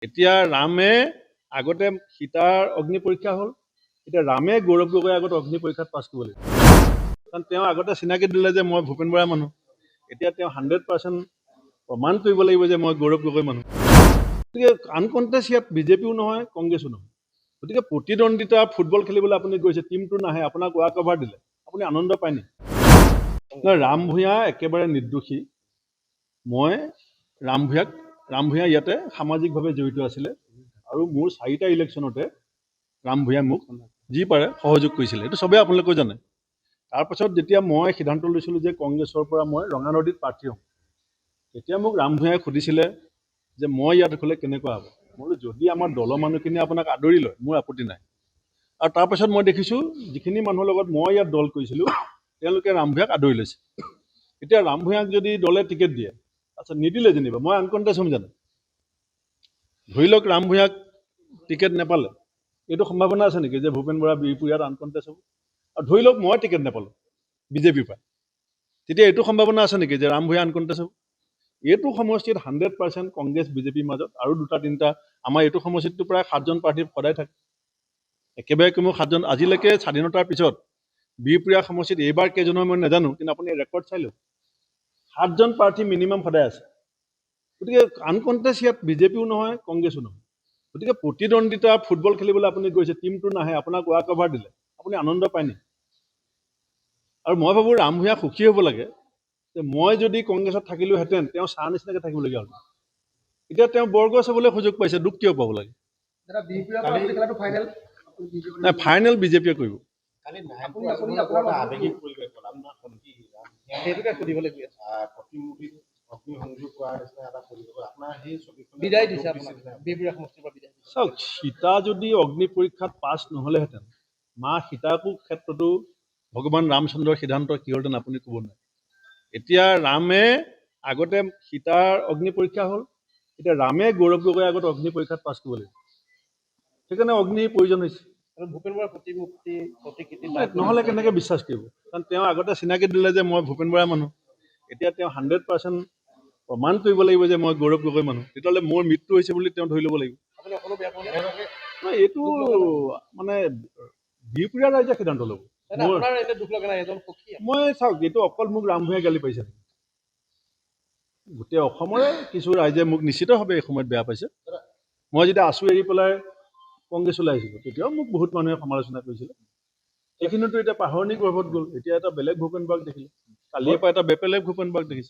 এতিয়া ৰামে আগতে সীতাৰ অগ্নি পৰীক্ষা হ'ল, এতিয়া ৰামে গৌৰৱ গগৈৰ আগত অগ্নি পৰীক্ষাত পাছ কৰিব লাগিব। কাৰণ তেওঁ আগতে চিনাকি দিলে যে মই ভূপেন বৰাৰ মানুহ, এতিয়া তেওঁ 100% প্ৰমাণ কৰিব লাগিব যে মই গৌৰৱ গগৈৰ মানুহ। গতিকে আনকণ্টেষ্ট ইয়াত বিজেপিও নহয়, কংগ্ৰেছো নহয়। গতিকে প্ৰতিদ্বন্দ্বিতা ফুটবল খেলিবলৈ আপুনি গৈছে, টিমটো নাহে, আপোনাক ৱাক অভাৰ দিলে, আপুনি আনন্দ পায় নেকি? ৰাম ভূঞা একেবাৰে নিৰ্দোষী। মই ৰাম ভূঞা ইয়াতে সামাজিকভাৱে জড়িত আছিলে আৰু মোৰ 4টা ইলেকশ্যনতে ৰাম ভূঞাই মোক যি পাৰে সহযোগ কৰিছিলে, এইটো চবেই আপোনালোকেও জানে। তাৰপাছত যেতিয়া মই সিদ্ধান্ত লৈছিলোঁ যে কংগ্ৰেছৰ পৰা মই ৰঙানদীত প্ৰাৰ্থী হ'ম, তেতিয়া মোক ৰাম ভূঞাই সুধিছিলে যে মই ইয়াত হ'লে কেনেকুৱা হ'ব। মই বোলো যদি আমাৰ দলৰ মানুহখিনিয়ে আপোনাক আদৰি লয় মোৰ আপত্তি নাই। আৰু তাৰপাছত মই দেখিছোঁ যিখিনি মানুহৰ লগত মই ইয়াত দল কৰিছিলোঁ তেওঁলোকে ৰাম ভূঞাক আদৰি লৈছে। এতিয়া ৰাম ভূঞাক যদি দলে টিকেট দিয়ে, আচ্ছা নিদিলে যেনিবা মই আনকণ্টেষ্ট হ'ম জানো? ধৰি লওক ৰাম ভূঞাক টিকেট নাপালে, এইটো সম্ভাৱনা আছে নেকি যে ভূপেন বৰা বিহপুৰীয়াত আনকণ্টেষ্ট হ'ব? আৰু ধৰি লওক মই টিকেট নাপালোঁ বিজেপিৰ পৰা, তেতিয়া এইটো সম্ভাৱনা আছে নেকি যে ৰাম ভূঞা আনকণ্টেষ্ট হ'ব? এইটো সমষ্টিত 100% কংগ্ৰেছ বিজেপিৰ মাজত আৰু 2-3টা আমাৰ এইটো সমষ্টিতটো প্ৰায় 7জন প্ৰাৰ্থী সদায় থাকে, একেবাৰে কমেও 7জন। আজিলৈকে স্বাধীনতাৰ পিছত বিহপুৰীয়া সমষ্টিত এইবাৰ কেইজন হয় মই নাজানো, কিন্তু আপুনি ৰেকৰ্ড চাই লওক, 7জন প্ৰাৰ্থী মিনিমাম সদায় আছে। গতিকে আনকণ্টেষ্ট ইয়াত বিজেপিও নহয়, কংগ্ৰেছো নহয়। গতিকে প্ৰতিদ্বন্দ্বিতা ফুটবল খেলিবলৈ আপুনি গৈছে, টিমটো নাহে, আপোনাক ৱাক অভাৰ দিলে, আপুনি আনন্দ পায় নেকি? আৰু মই ভাবোঁ ৰাম ভূঞা সুখী হ'ব লাগে যে মই যদি কংগ্ৰেছত থাকিলোহেঁতেন তেওঁ চাহ নিচিনাকৈ থাকিবলগীয়া হ'ল। এতিয়া তেওঁ বৰগছ হ'বলৈ সুযোগ পাইছে, দুখ কিয় পাব লাগে? নাই, ফাইনেল বিজেপিয়ে কৰিব। চাওক, সীতা যদি অগ্নি পৰীক্ষাত পাছ নহ'লেহেঁতেন, মা সীতাকো ক্ষেত্ৰতো ভগৱান ৰামচন্দ্ৰৰ সিদ্ধান্ত কি হ'লহেঁতেন আপুনি ক'ব নোৱাৰে। এতিয়া ৰামে আগতে সীতাৰ অগ্নি পৰীক্ষা হ'ল, এতিয়া ৰামে গৌৰৱ গগৈৰ আগত অগ্নি পৰীক্ষাত পাছ কৰিব লাগিব, সেইকাৰণে অগ্নিৰ প্ৰয়োজন হৈছে। ভূপেন বৰাৰ প্ৰতিকৃতি নহ'লে কেনেকৈ বিশ্বাস কৰিব? কাৰণ তেওঁ আগতে চিনাকি দিলে যে মই ভূপেন বৰাৰ মানুহ, এতিয়া তেওঁ 100% প্ৰমাণ কৰিব লাগিব যে মই গৌৰৱ গগৈৰ মানুহ, তেতিয়াহ'লে মোৰ মৃত্যু হৈছে বুলি তেওঁ ধৰি ল'ব লাগিব। এইটো মানে বিহপুৰীয়া ৰাইজে সিদ্ধান্ত ল'ব। মই চাওক, এইটো অকল মোক ৰাম ভূঞাই গালি পাৰিছে, গোটেই অসমৰে কিছু ৰাইজে মোক নিশ্চিতভাৱে এই সময়ত বেয়া পাইছে। মই যেতিয়া আঁচু এৰি পেলাই কংগ্ৰেছলৈ আহিছিলোঁ তেতিয়াও মোক বহুত মানুহে সমালোচনা কৰিছিলে। সেইখিনিতো এতিয়া পাহৰণি গৰ্ভত গ'ল, এতিয়া এটা বেলেগ ভূপেন বৰাক দেখিলে, কালিৰ পৰা এটা বেলেগ ভূপেন বৰাক দেখিছে।